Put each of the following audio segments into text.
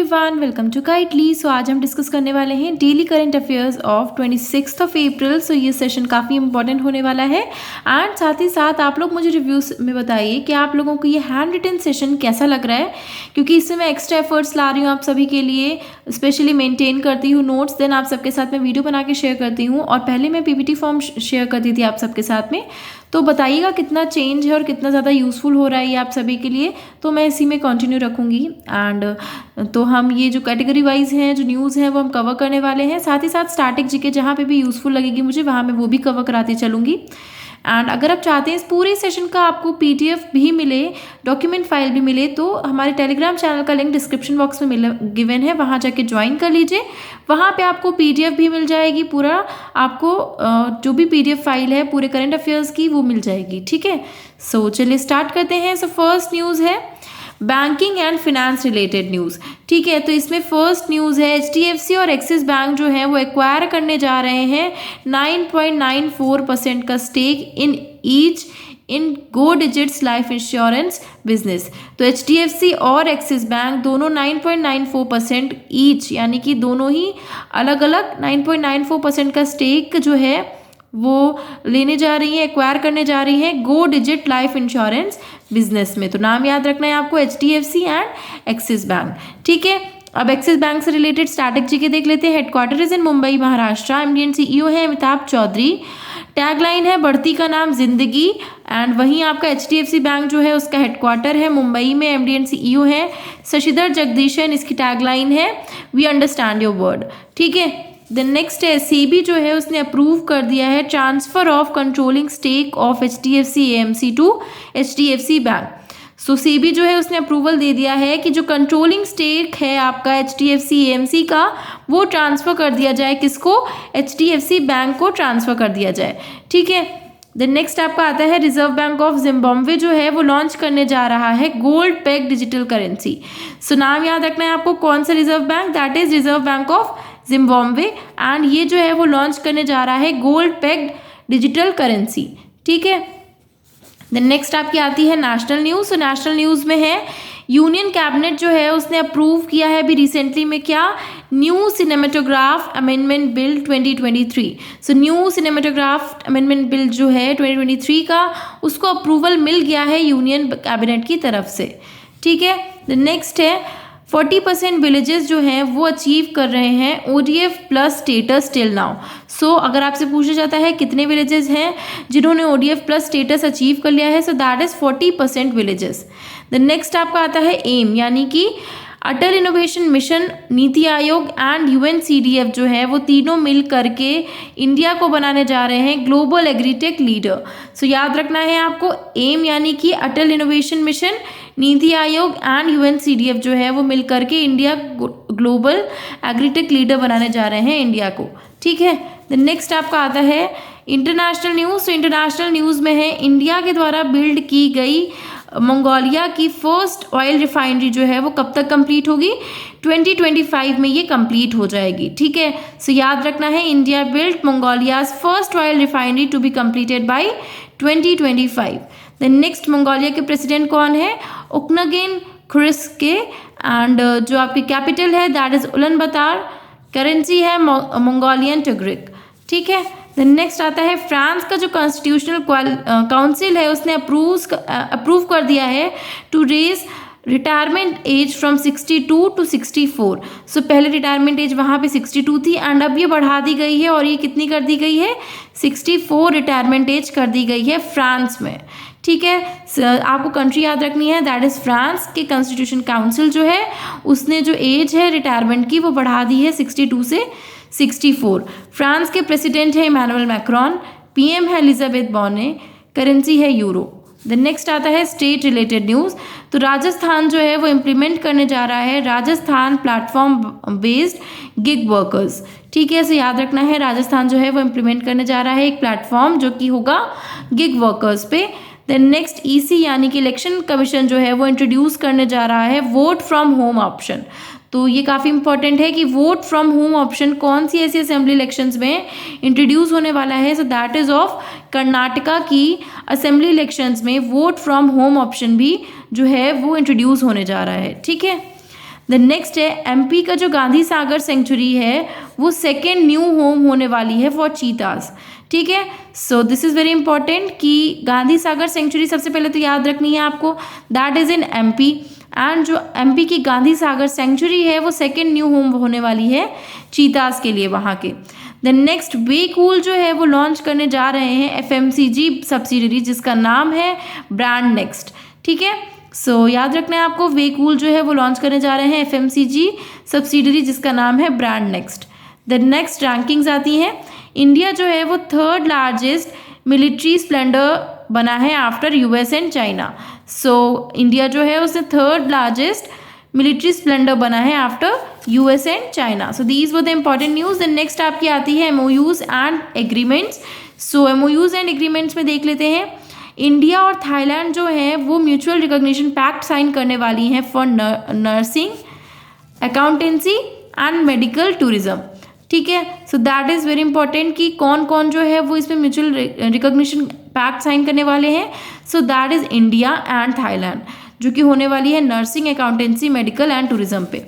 Everyone, welcome to काइटली। So आज हम डिस्कस करने वाले हैं daily current affairs of 26 April. So ये सेशन काफ़ी इंपॉर्टेंट होने वाला है एंड साथ ही साथ आप लोग मुझे रिव्यूज में बताइए कि आप लोगों को ये हैंड रिटन सेशन कैसा लग रहा है, क्योंकि इससे मैं एक्स्ट्रा एफर्ट्स ला रही हूँ आप सभी के लिए। स्पेशली मेंटेन करती हूँ नोट्स, देन आप सबके साथ में वीडियो बना के शेयर करती हूँ और पहले मैं पीपीटी फॉर्म शेयर करती थी आप सबके साथ में। तो बताइएगा कितना चेंज है और कितना ज़्यादा यूज़फुल हो रहा है ये आप सभी के लिए। तो मैं इसी में कंटिन्यू रखूँगी एंड तो हम ये जो कैटेगरी वाइज हैं, जो न्यूज़ हैं, वो हम कवर करने वाले हैं। साथ ही साथ स्टैटिक जीके जहाँ पे भी यूज़फुल लगेगी मुझे वहाँ मैं वो भी कवर कराती चलूँगी। एंड अगर आप चाहते हैं इस पूरे सेशन का आपको पीडीएफ भी मिले, डॉक्यूमेंट फाइल भी मिले, तो हमारे टेलीग्राम चैनल का लिंक डिस्क्रिप्शन बॉक्स में गिवन है, वहाँ जाके ज्वाइन कर लीजिए। वहाँ पे आपको पीडीएफ भी मिल जाएगी, पूरा आपको जो भी पीडीएफ फाइल है पूरे करंट अफेयर्स की वो मिल जाएगी। ठीक है, सो चलिए स्टार्ट करते हैं। सो फर्स्ट न्यूज़ है banking and finance related news. ठीक है, तो इसमें फर्स्ट न्यूज़ है एचडीएफसी और एक्सिस बैंक जो है वो एक्वायर करने जा रहे हैं 9.94% का stake in Go Digit's life insurance business. तो एचडीएफसी और एक्सिस बैंक दोनों 9.94% ईच, यानी कि दोनों ही अलग अलग 9.94% का स्टेक जो है वो लेने जा रही है, एक्वायर करने जा रही है गो डिजिट लाइफ इंश्योरेंस बिजनेस में। तो नाम याद रखना है आपको, एचडीएफसी एंड एक्सिस बैंक। ठीक है, अब एक्सिस बैंक से रिलेटेड स्टैटिक जीके देख लेते हैं। Headquarter is in Mumbai Maharashtra. MD and CEO है अमिताभ चौधरी। टैगलाइन है बढ़ती का नाम जिंदगी। एंड वहीं आपका एचडीएफसी बैंक जो है उसका हेडक्वार्टर है मुंबई में, एमडी एंड सीईओ है शशिधर जगदीशन। इसकी टैगलाइन है वी अंडरस्टैंड योर वर्ड। ठीक है, देन नेक्स्ट है सेबी जो है उसने अप्रूव कर दिया है transfer of controlling stake of HDFC AMC to HDFC bank. So SEBI जो है उसने अप्रूवल दे दिया है कि जो कंट्रोलिंग स्टेक है आपका एचडीएफसी एएमसी का वो ट्रांसफ़र कर दिया जाए, किसको? एचडीएफसी बैंक को ट्रांसफ़र कर दिया जाए। ठीक है, देन नेक्स्ट आपका आता है रिजर्व बैंक ऑफ जिम्बाब्वे जो है वो लॉन्च करने जा रहा है गोल्ड पेग डिजिटल करेंसी। सो नाम याद रखना है आपको, कौन सा reserve bank? That is reserve bank of Zimbabwe and ये जो है वो लॉन्च करने जा रहा है गोल्ड पेग डिजिटल करेंसी। ठीक है, देन नेक्स्ट आपकी आती है नेशनल न्यूज़। तो नेशनल न्यूज़ में है यूनियन कैबिनेट जो है उसने अप्रूव किया है अभी रिसेंटली में क्या? New cinematograph amendment bill 2023। So new cinematograph amendment bill जो है 2023 का उसको अप्रूवल मिल गया है यूनियन कैबिनेट की तरफ से। ठीक है, द नेक्स्ट है 40% विलेजेस जो हैं वो अचीव कर रहे हैं ODF plus status till now. So अगर आपसे पूछा जाता है कितने विलेजेस हैं जिन्होंने ओडीएफ प्लस स्टेटस अचीव कर लिया है, so that is 40% villages. The next आपका आता है एम, यानी कि अटल innovation mission, NITI Aayog and यूएनसीडीएफ जो है वो तीनों मिल करके इंडिया को बनाने जा रहे हैं ग्लोबल एग्रीटेक लीडर। सो याद रखना है आपको, एम यानी कि अटल innovation mission, NITI Aayog and यूएनसीडीएफ जो है वो मिल करके इंडिया ग्लोबल एग्रीटेक लीडर बनाने जा रहे हैं इंडिया को। ठीक है, द नेक्स्ट आपका आता है इंटरनेशनल न्यूज़। तो इंटरनेशनल न्यूज़ में है इंडिया के द्वारा बिल्ड की गई मंगोलिया की फर्स्ट ऑयल रिफाइनरी जो है वो कब तक कंप्लीट होगी? 2025 में ये कंप्लीट हो जाएगी। ठीक है, सो याद रखना है India built Mongolia's first oil refinery to be completed by 2025। Then next Mongolia के प्रेसिडेंट कौन है? उकनगेन खुरिस्के एंड जो आपकी कैपिटल है दैट इज उलन बतार। करेंसी है मंगोलियन टुग्रिक। ठीक है, देन नेक्स्ट आता है फ्रांस का जो कॉन्स्टिट्यूशनल काउंसिल है उसने अप्रूव कर दिया है to raise retirement age from 62 to 64। So पहले रिटायरमेंट एज वहाँ पे 62 थी एंड अब ये बढ़ा दी गई है और ये कितनी कर दी गई है? 64 रिटायरमेंट एज कर दी गई है फ्रांस में। ठीक है, आपको कंट्री याद रखनी है, दैट इज़ फ्रांस के कॉन्स्टिट्यूशन काउंसिल जो है उसने जो एज है रिटायरमेंट की वो बढ़ा दी है 62 से 64। फ्रांस के प्रेसिडेंट है इमैनुअल मैक्रोन, पीएम है एलिजाबेथ बोर्ने, करेंसी है यूरो। देन नेक्स्ट आता है स्टेट रिलेटेड न्यूज़। तो राजस्थान जो है वो इम्प्लीमेंट करने जा रहा है Rajasthan platform based gig workers. ठीक है, सो याद रखना है राजस्थान जो है वो इम्प्लीमेंट करने जा रहा है एक प्लेटफॉर्म जो कि होगा गिग वर्कर्स पे। देन नेक्स्ट ईसी यानी कि इलेक्शन कमीशन जो है वो इंट्रोड्यूस करने जा रहा है वोट फ्रॉम होम ऑप्शन। तो ये काफ़ी इंपॉर्टेंट है कि वोट फ्रॉम होम ऑप्शन कौन सी ऐसी असेंबली इलेक्शंस में इंट्रोड्यूस होने वाला है? So that is of Karnataka की असेंबली इलेक्शंस में वोट फ्रॉम होम ऑप्शन भी जो है वो इंट्रोड्यूस होने जा रहा है। ठीक है, द नेक्स्ट है एमपी का जो गांधी सागर सेंचुरी है वो सेकेंड न्यू होम होने वाली है फॉर चीतास। ठीक है, so this is very important कि गांधी सागर सेंचुरी सबसे पहले तो याद रखनी है आपको, that is in MP, and जो एमपी की गांधी सागर सेंचुरी है वो सेकेंड न्यू होम होने वाली है चीतास के लिए वहाँ के। द नेक्स्ट वेकूल जो है वो लॉन्च करने जा रहे हैं एफएमसीजी सब्सिडरी जिसका नाम है ब्रांड नेक्स्ट। ठीक है, सो याद रखना है आपको, वेकूल जो है वो लॉन्च करने जा रहे हैं एफएमसीजी सब्सिडरी जिसका नाम है brand next. The next rankings आती हैं, इंडिया जो है वो थर्ड लार्जेस्ट मिलिट्री स्प्लेंडर बना है after US and China. So India जो है उसने थर्ड लार्जेस्ट मिलिट्री स्प्लेंडर बना है after US and China. So these were the important news. Then next आपकी आती है MoUs and agreements. So MoUs and agreements में देख लेते हैं, इंडिया और थाईलैंड जो है वो म्यूचुअल रिकॉग्निशन पैक्ट साइन करने वाली हैं for nursing, accountancy and medical tourism. ठीक है, so that is very important कि कौन कौन जो है वो इसमें म्यूचुअल रिकॉग्निशन पैक्ट साइन करने वाले हैं। So that is India and Thailand, जो कि होने वाली है nursing, accountancy, medical and tourism पे।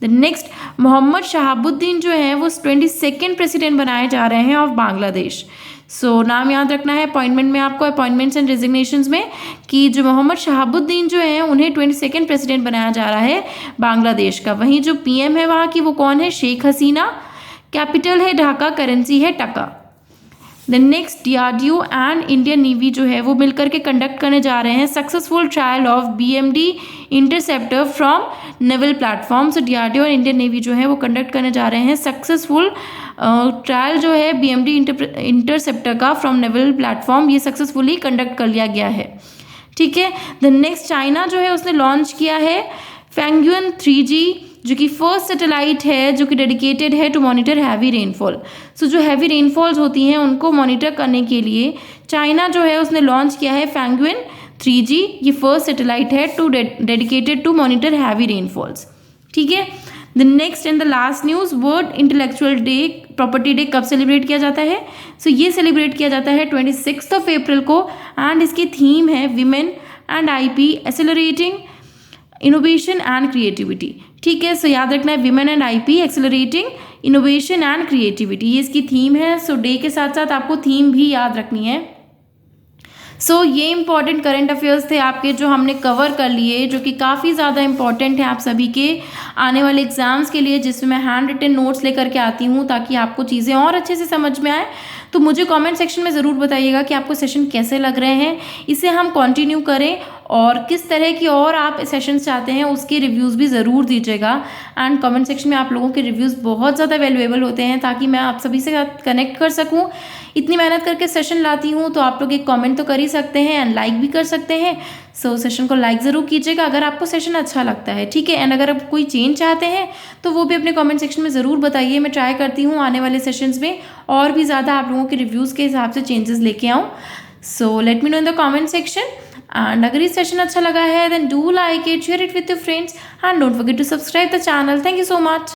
द नेक्स्ट, मोहम्मद शहाबुद्दीन जो है वो 22nd प्रेसिडेंट बनाए जा रहे हैं ऑफ बांग्लादेश। सो नाम याद रखना है अपॉइंटमेंट में आपको, अपॉइंटमेंट्स एंड रेजिग्नेशंस में, कि जो मोहम्मद शहाबुद्दीन जो है उन्हें 22nd प्रेसिडेंट बनाया जा रहा है बांग्लादेश का। वहीं जो पीएम है वहाँ की वो कौन है, शेख हसीना, कैपिटल है ढाका, करेंसी है टका। The next, DRDO and Indian navy जो है वो मिलकर के कंडक्ट करने जा रहे हैं successful trial of BMD interceptor from naval platform. So DRDO और इंडियन नेवी जो है वो कंडक्ट करने जा रहे हैं सक्सेसफुल ट्रायल जो है बीएमडी इंटरसेप्टर का फ्रॉम नेवल प्लेटफॉर्म, ये सक्सेसफुली कंडक्ट कर लिया गया है। ठीक है, द नेक्स्ट, चाइना जो है उसने लॉन्च किया है फैंगुइन 3G जो कि फर्स्ट सैटेलाइट है जो कि डेडिकेटेड है टू मॉनिटर हैवी रेनफॉल। सो जो हैवी रेनफॉल्स होती हैं उनको मॉनिटर करने के लिए चाइना जो है उसने लॉन्च किया है फैंगुइन 3G, ये फर्स्ट सैटेलाइट है to dedicated to monitor heavy rainfalls. ठीक है, the next and the last news, world intellectual day property day कब सेलिब्रेट किया जाता है। सो ये सेलिब्रेट किया जाता है 26 अप्रैल को, एंड इसकी थीम है women and IP accelerating innovation and creativity. ठीक है, सो याद रखना है women and IP accelerating innovation and creativity, ये इसकी थीम है। सो डे के साथ साथ आपको थीम भी याद रखनी है। सो ये इंपॉर्टेंट करंट अफेयर्स थे आपके जो हमने कवर कर लिए, जो कि काफ़ी ज़्यादा इंपॉर्टेंट है आप सभी के आने वाले एग्जाम्स के लिए, जिसमें मैं हैंड रिटन नोट्स लेकर के आती हूँ ताकि आपको चीज़ें और अच्छे से समझ में आए। तो मुझे कमेंट सेक्शन में ज़रूर बताइएगा कि आपको सेशन कैसे लग रहे हैं, इसे हम कंटिन्यू करें, और किस तरह की और आप सेशंस चाहते हैं उसके रिव्यूज़ भी ज़रूर दीजिएगा। एंड कमेंट सेक्शन में आप लोगों के रिव्यूज़ बहुत ज़्यादा वैल्यूएबल होते हैं ताकि मैं आप सभी से कनेक्ट कर सकूं। इतनी मेहनत करके सेशन लाती हूं तो आप लोग एक कमेंट तो कर ही सकते हैं एंड लाइक भी कर सकते हैं। सो सेशन को लाइक ज़रूर कीजिएगा अगर आपको सेशन अच्छा लगता है। ठीक है, एंड अगर आप कोई चेंज चाहते हैं तो वो भी अपने कमेंट सेक्शन में ज़रूर बताइए। मैं ट्राई करती हूँ आने वाले सेशंस में और भी ज़्यादा आप लोगों के रिव्यूज़ के हिसाब से चेंजेस लेके आऊँ। So let me know in the comment section. And अगर ये सेशन अच्छा लगा है then do like it, share it with your friends and don't forget to subscribe the channel. Thank you so much.